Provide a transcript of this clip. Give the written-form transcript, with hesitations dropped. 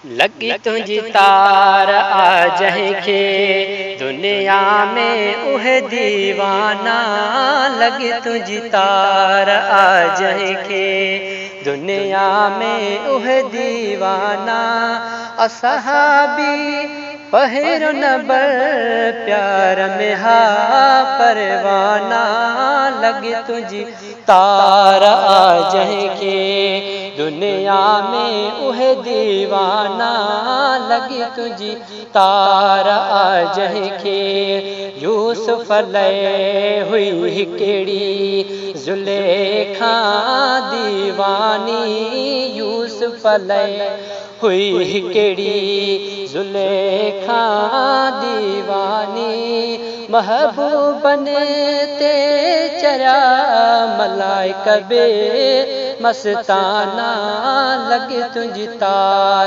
लगी तुझी तार आ जंहिंखे दुनिया में उहे दीवाना। लगी तुझी तार आ जंहिंखे दुनिया में उहे दीवाना। असहाबी पहिरो नंबर प्यार में हा परवाना। लगी तुझी तार आ जंहिंखे दुनिया में उहे दीवाना। लगी तुझी तार आ जंहिंखे यूसुफ लय हुई केड़ी ज़ुलेखा दीवानी। यूसुफ लय हुई केड़ी ज़ुलेखा दीवानी। महबूबन ते चरा मलाइक बे मस्ताना। लगी तुझी तार